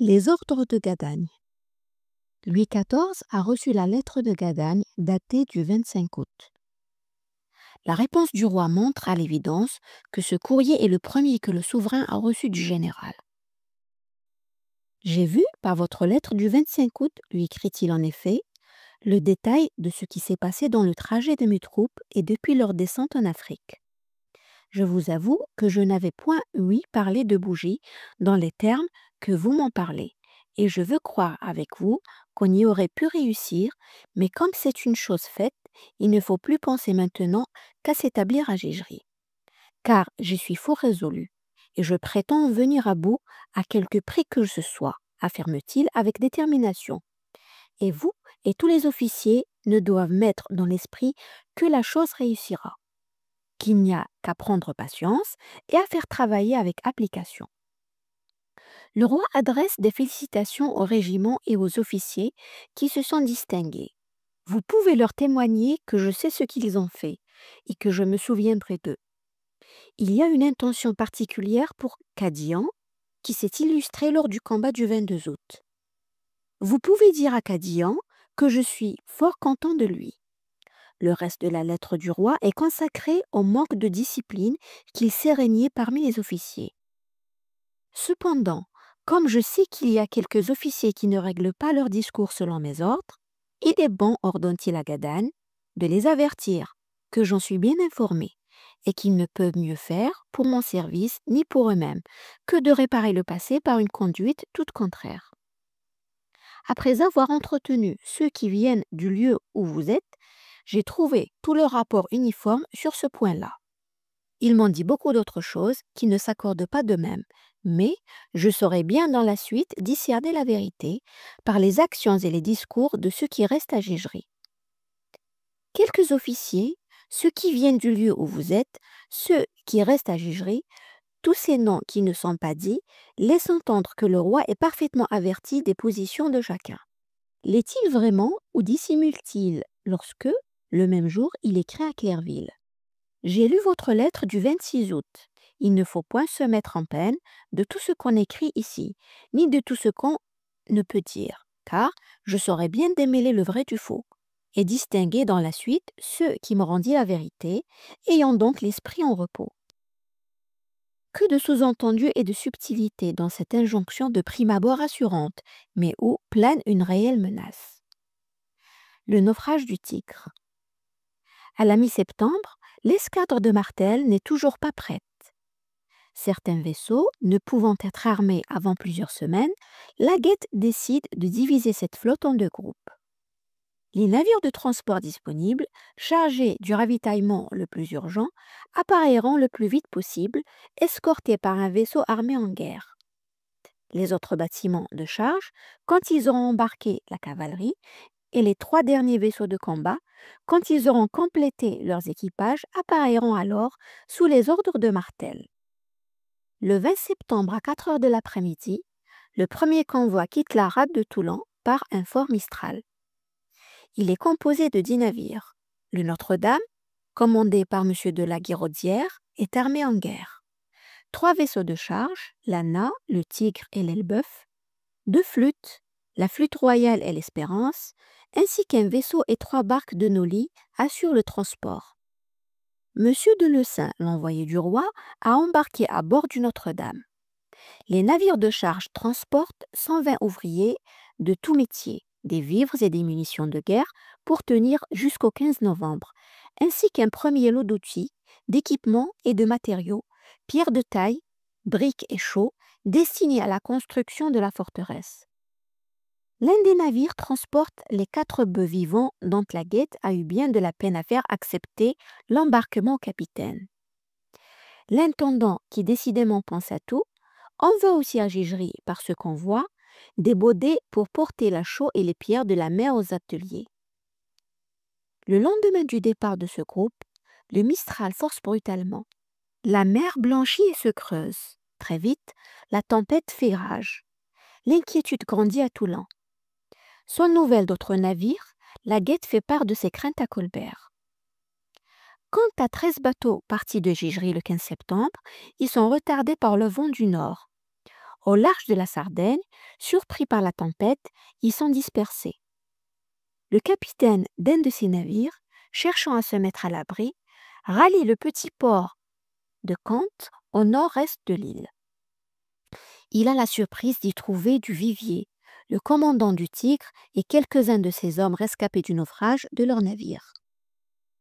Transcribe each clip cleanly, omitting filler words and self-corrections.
Les ordres de Gadagne. Louis XIV a reçu la lettre de Gadagne datée du 25 août. La réponse du roi montre à l'évidence que ce courrier est le premier que le souverain a reçu du général. J'ai vu par votre lettre du 25 août, lui écrit-il en effet, le détail de ce qui s'est passé dans le trajet de mes troupes et depuis leur descente en Afrique. Je vous avoue que je n'avais point ouï parler de bougies dans les termes que vous m'en parlez, et je veux croire avec vous qu'on y aurait pu réussir, mais comme c'est une chose faite, il ne faut plus penser maintenant qu'à s'établir à Gigri. Car j'y suis fort résolu, et je prétends venir à bout à quelque prix que ce soit, affirme-t-il avec détermination. Et vous et tous les officiers ne doivent mettre dans l'esprit que la chose réussira, qu'il n'y a qu'à prendre patience et à faire travailler avec application. Le roi adresse des félicitations au régiment et aux officiers qui se sont distingués. Vous pouvez leur témoigner que je sais ce qu'ils ont fait et que je me souviendrai d'eux. Il y a une intention particulière pour Kadian qui s'est illustrée lors du combat du 22 août. Vous pouvez dire à Kadian que je suis fort content de lui. Le reste de la lettre du roi est consacré au manque de discipline qu'il sait régner parmi les officiers. Cependant, comme je sais qu'il y a quelques officiers qui ne règlent pas leur discours selon mes ordres, il est bon, ordonne-t-il à Gadagne, de les avertir que j'en suis bien informé et qu'ils ne peuvent mieux faire pour mon service ni pour eux-mêmes que de réparer le passé par une conduite toute contraire. Après avoir entretenu ceux qui viennent du lieu où vous êtes, j'ai trouvé tout le rapport uniforme sur ce point-là. Ils m'ont dit beaucoup d'autres choses qui ne s'accordent pas de même, mais je saurai bien dans la suite discerner la vérité par les actions et les discours de ceux qui restent à Gigri. Quelques officiers, ceux qui viennent du lieu où vous êtes, ceux qui restent à Gigri, tous ces noms qui ne sont pas dits, laissent entendre que le roi est parfaitement averti des positions de chacun. L'est-il vraiment ou dissimule-t-il lorsque, le même jour, il écrit à Clairville? J'ai lu votre lettre du 26 août. Il ne faut point se mettre en peine de tout ce qu'on écrit ici, ni de tout ce qu'on ne peut dire, car je saurais bien démêler le vrai du faux, et distinguer dans la suite ceux qui m'auront dit la vérité, ayant donc l'esprit en repos. Que de sous-entendus et de subtilités dans cette injonction de prime abord rassurante, mais où plane une réelle menace. Le naufrage du Tigre. À la mi-septembre, l'escadre de Martel n'est toujours pas prête. Certains vaisseaux, ne pouvant être armés avant plusieurs semaines, la Guette décide de diviser cette flotte en deux groupes. Les navires de transport disponibles, chargés du ravitaillement le plus urgent, apparaîtront le plus vite possible, escortés par un vaisseau armé en guerre. Les autres bâtiments de charge, quand ils auront embarqué la cavalerie, et les 3 derniers vaisseaux de combat, quand ils auront complété leurs équipages, apparaîtront alors sous les ordres de Martel. Le 20 septembre à 4 heures de l'après-midi, le premier convoi quitte la rade de Toulon par un fort Mistral. Il est composé de 10 navires. Le Notre-Dame, commandé par M. de la Guéraudière, est armé en guerre. 3 vaisseaux de charge, l'Anna, le Tigre et l'Elbeuf, 2 flûtes, la flûte royale et l'Espérance, ainsi qu'un vaisseau et 3 barques de Noli assurent le transport. Monsieur de Lesaint, l'envoyé du roi, a embarqué à bord du Notre-Dame. Les navires de charge transportent 120 ouvriers de tout métier, des vivres et des munitions de guerre pour tenir jusqu'au 15 novembre, ainsi qu'un premier lot d'outils, d'équipements et de matériaux, pierres de taille, briques et chaux, destinés à la construction de la forteresse. L'un des navires transporte les 4 bœufs vivants dont la Guette a eu bien de la peine à faire accepter l'embarquement au capitaine. L'intendant, qui décidément pense à tout, envoie aussi à Gigri par ce convoi des baudets pour porter la chaux et les pierres de la mer aux ateliers. Le lendemain du départ de ce groupe, le Mistral force brutalement. La mer blanchit et se creuse. Très vite, la tempête fait rage. L'inquiétude grandit à Toulon. Sans nouvelles d'autres navires, la Guette fait part de ses craintes à Colbert. Quant à 13 bateaux partis de Gigri le 15 septembre, ils sont retardés par le vent du nord. Au large de la Sardaigne, surpris par la tempête, ils sont dispersés. Le capitaine d'un de ces navires, cherchant à se mettre à l'abri, rallie le petit port de Kant au nord-est de l'île. Il a la surprise d'y trouver du Vivier, le commandant du Tigre et quelques-uns de ses hommes rescapés du naufrage de leur navire.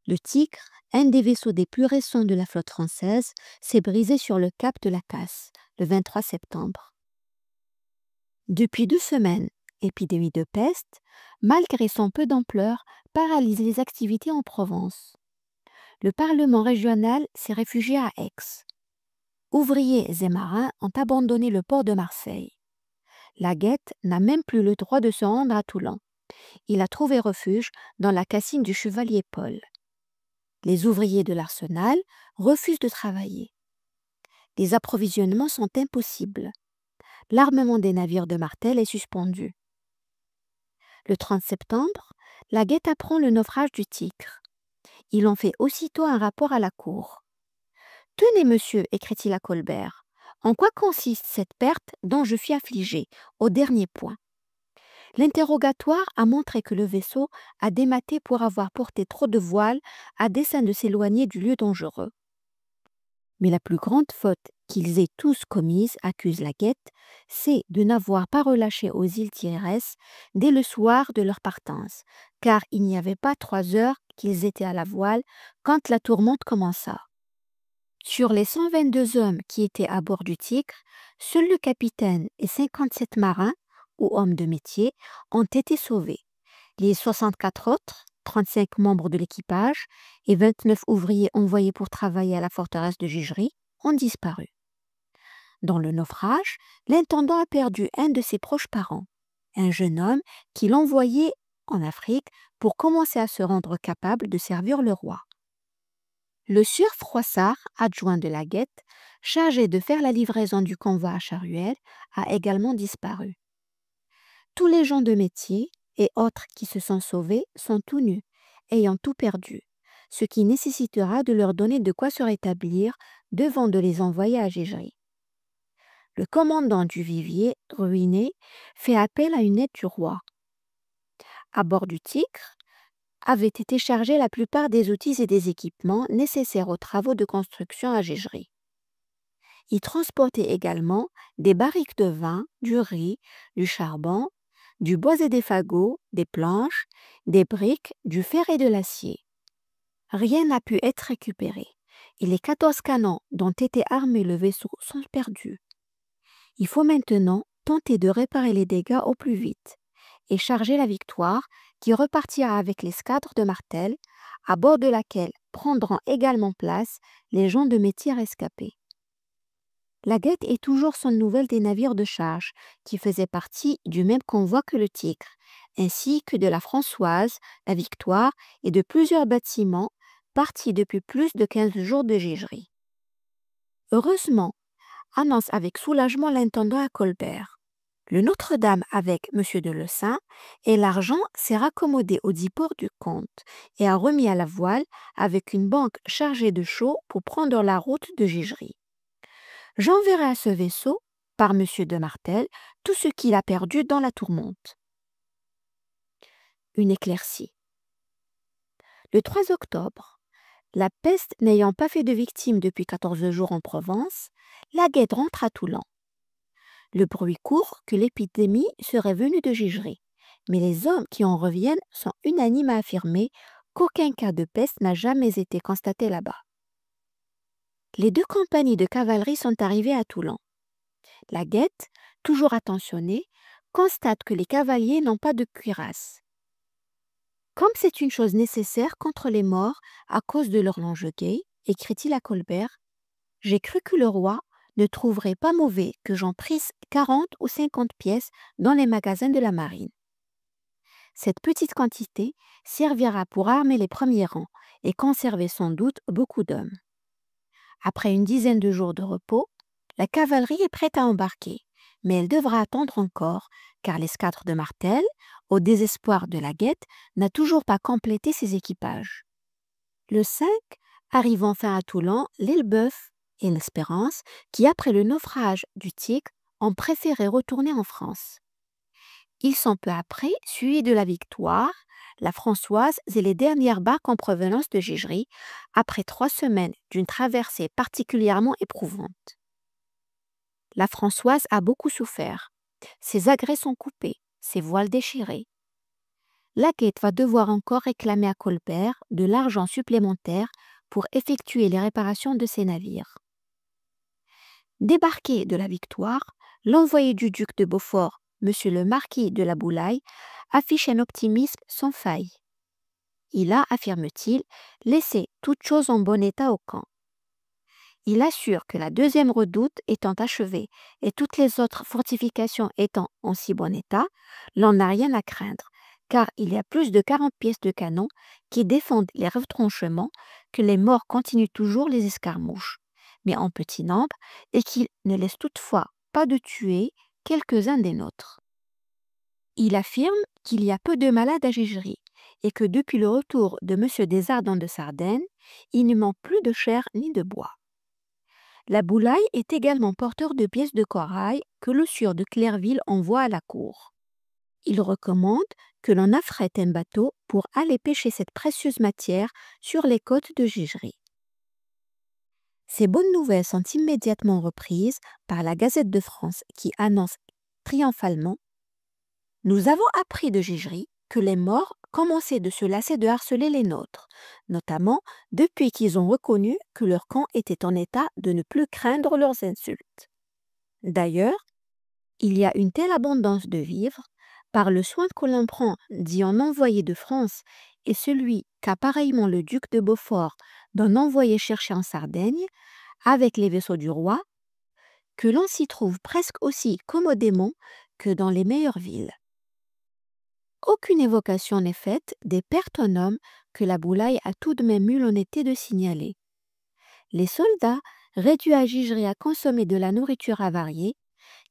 Le Tigre, un des vaisseaux des plus récents de la flotte française, s'est brisé sur le cap de la Casse le 23 septembre. Depuis 2 semaines, l'épidémie de peste, malgré son peu d'ampleur, paralyse les activités en Provence. Le Parlement régional s'est réfugié à Aix. Ouvriers et marins ont abandonné le port de Marseille. La Guette n'a même plus le droit de se rendre à Toulon. Il a trouvé refuge dans la cassine du chevalier Paul. Les ouvriers de l'Arsenal refusent de travailler. Les approvisionnements sont impossibles. L'armement des navires de Martel est suspendu. Le 30 septembre, la Guette apprend le naufrage du Tigre. Il en fait aussitôt un rapport à la cour. « Tenez, monsieur, écrit-il à Colbert, en quoi consiste cette perte dont je suis affligé, au dernier point ?» L'interrogatoire a montré que le vaisseau a dématé pour avoir porté trop de voiles à dessein de s'éloigner du lieu dangereux. Mais la plus grande faute qu'ils aient tous commise, accuse la Guette, c'est de n'avoir pas relâché aux îles Tierès dès le soir de leur partance, car il n'y avait pas 3 heures qu'ils étaient à la voile quand la tourmente commença. Sur les 122 hommes qui étaient à bord du Tigre, seul le capitaine et 57 marins, ou hommes de métier, ont été sauvés. Les 64 autres, 35 membres de l'équipage et 29 ouvriers envoyés pour travailler à la forteresse de Gigery, ont disparu. Dans le naufrage, l'intendant a perdu un de ses proches parents, un jeune homme qu'il envoyait en Afrique pour commencer à se rendre capable de servir le roi. Le sieur Froissart, adjoint de la Guette, chargé de faire la livraison du convoi à Charuel, a également disparu. Tous les gens de métier et autres qui se sont sauvés sont tout nus, ayant tout perdu, ce qui nécessitera de leur donner de quoi se rétablir devant de les envoyer à Gigery. Le commandant du Vivier, ruiné, fait appel à une aide du roi. À bord du Tigre, avaient été chargés la plupart des outils et des équipements nécessaires aux travaux de construction à Gigery. Ils transportaient également des barriques de vin, du riz, du charbon, du bois et des fagots, des planches, des briques, du fer et de l'acier. Rien n'a pu être récupéré et les 14 canons dont était armé le vaisseau sont perdus. Il faut maintenant tenter de réparer les dégâts au plus vite et charger la Victoire qui repartira avec l'escadre de Martel, à bord de laquelle prendront également place les gens de métier rescapés. La Guette est toujours sans nouvelles des navires de charge qui faisaient partie du même convoi que le Tigre, ainsi que de la Françoise, la Victoire et de plusieurs bâtiments partis depuis plus de 15 jours de Gigery. Heureusement, annonce avec soulagement l'intendant à Colbert. Le Notre-Dame avec M. de Lessein et l'argent s'est raccommodé au diport du comte et a remis à la voile avec une banque chargée de chaux pour prendre la route de Gigery. J'enverrai à ce vaisseau, par M. de Martel, tout ce qu'il a perdu dans la tourmente. Une éclaircie. Le 3 octobre, la peste n'ayant pas fait de victimes depuis 14 jours en Provence, la Guette rentre à Toulon. Le bruit court que l'épidémie serait venue de Gigery, mais les hommes qui en reviennent sont unanimes à affirmer qu'aucun cas de peste n'a jamais été constaté là-bas. Les 2 compagnies de cavalerie sont arrivées à Toulon. La Guette, toujours attentionnée, constate que les cavaliers n'ont pas de cuirasse. Comme c'est une chose nécessaire contre les morts à cause de leur longeguet, écrit-il à Colbert, j'ai cru que le roi ne trouverait pas mauvais que j'en prisse 40 ou 50 pièces dans les magasins de la marine. Cette petite quantité servira pour armer les premiers rangs et conserver sans doute beaucoup d'hommes. Après une dizaine de jours de repos, la cavalerie est prête à embarquer, mais elle devra attendre encore, car l'escadre de Martel, au désespoir de la Guette, n'a toujours pas complété ses équipages. Le 5 arrive enfin à Toulon l'Elbeuf et l'Espérance, qui, après le naufrage du Tigre, ont préféré retourner en France. Ils sont peu après suivis de la Victoire, la Françoise et les dernières barques en provenance de Gigri, après 3 semaines d'une traversée particulièrement éprouvante. La Françoise a beaucoup souffert. Ses agrès sont coupés, ses voiles déchirées. La Guette va devoir encore réclamer à Colbert de l'argent supplémentaire pour effectuer les réparations de ses navires. Débarqué de la Victoire, l'envoyé du duc de Beaufort, monsieur le marquis de la Boulaye, affiche un optimisme sans faille. Il a, affirme-t-il, laissé toute chose en bon état au camp. Il assure que la deuxième redoute étant achevée et toutes les autres fortifications étant en si bon état, l'on n'a rien à craindre, car il y a plus de 40 pièces de canon qui défendent les retranchements, que les morts continuent toujours les escarmouches, mais en petit nombre, et qu'ils ne laissent toutefois pas de tuer quelques-uns des nôtres. Il affirme qu'il y a peu de malades à Gigri, et que depuis le retour de M. Desardins de Sardaigne, il ne manque plus de chair ni de bois. La Boulaye est également porteur de pièces de corail que le sieur de Clairville envoie à la cour. Il recommande que l'on affrète un bateau pour aller pêcher cette précieuse matière sur les côtes de Gigri. Ces bonnes nouvelles sont immédiatement reprises par la Gazette de France qui annonce triomphalement: nous avons appris de Gigri que les morts commençaient de se lasser de harceler les nôtres, notamment depuis qu'ils ont reconnu que leur camp était en état de ne plus craindre leurs insultes. D'ailleurs, il y a une telle abondance de vivres, par le soin que l'on prend d'y en envoyer de France et celui qu'a pareillement le duc de Beaufort d'en envoyer chercher en Sardaigne, avec les vaisseaux du roi, que l'on s'y trouve presque aussi commodément que dans les meilleures villes. Aucune évocation n'est faite des pertes en hommes que la Boulaye a tout de même eu l'honnêteté de signaler. Les soldats, réduits à Gigri à consommer de la nourriture avariée,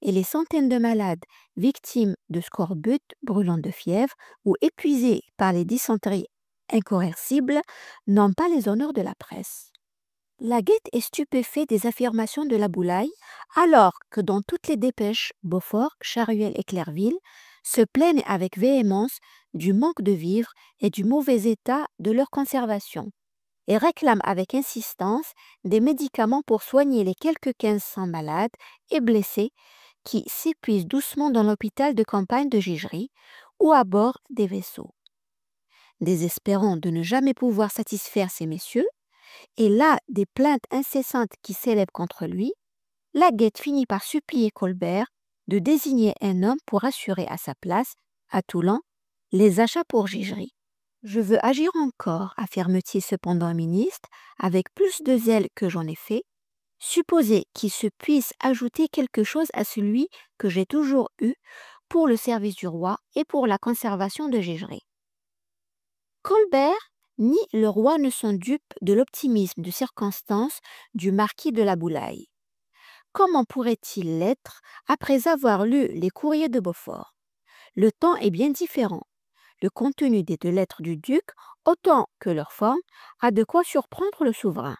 et les centaines de malades victimes de scorbut brûlant de fièvre ou épuisés par les dysenteries incoercibles n'ont pas les honneurs de la presse. La Guette est stupéfait des affirmations de la Boulaye, alors que dans toutes les dépêches, Beaufort, Charuel et Clairville se plaignent avec véhémence du manque de vivres et du mauvais état de leur conservation, et réclament avec insistance des médicaments pour soigner les quelques 1500 malades et blessés qui s'épuisent doucement dans l'hôpital de campagne de Gigri ou à bord des vaisseaux. Désespérant de ne jamais pouvoir satisfaire ces messieurs, et là des plaintes incessantes qui s'élèvent contre lui, la Guette finit par supplier Colbert de désigner un homme pour assurer à sa place, à Toulon, les achats pour Gigri. Je veux agir encore, affirme-t-il cependant au ministre, avec plus de zèle que j'en ai fait. Supposez qu'il se puisse ajouter quelque chose à celui que j'ai toujours eu pour le service du roi et pour la conservation de Gigri. Colbert ni le roi ne sont dupes de l'optimisme de circonstance du marquis de la Boulaye. Comment pourrait-il l'être après avoir lu les courriers de Beaufort? Le temps est bien différent. Le contenu des 2 lettres du duc, autant que leur forme, a de quoi surprendre le souverain.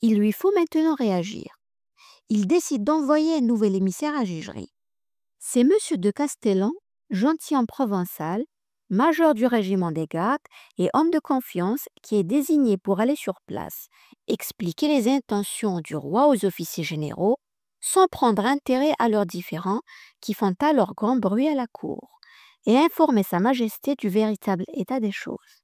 Il lui faut maintenant réagir. Il décide d'envoyer un nouvel émissaire à Gigri. C'est M. de Castellan, gentilhomme provençal, major du régiment des gardes et homme de confiance qui est désigné pour aller sur place, expliquer les intentions du roi aux officiers généraux, sans prendre intérêt à leurs différends qui font alors grand bruit à la cour, et informer Sa Majesté du véritable état des choses.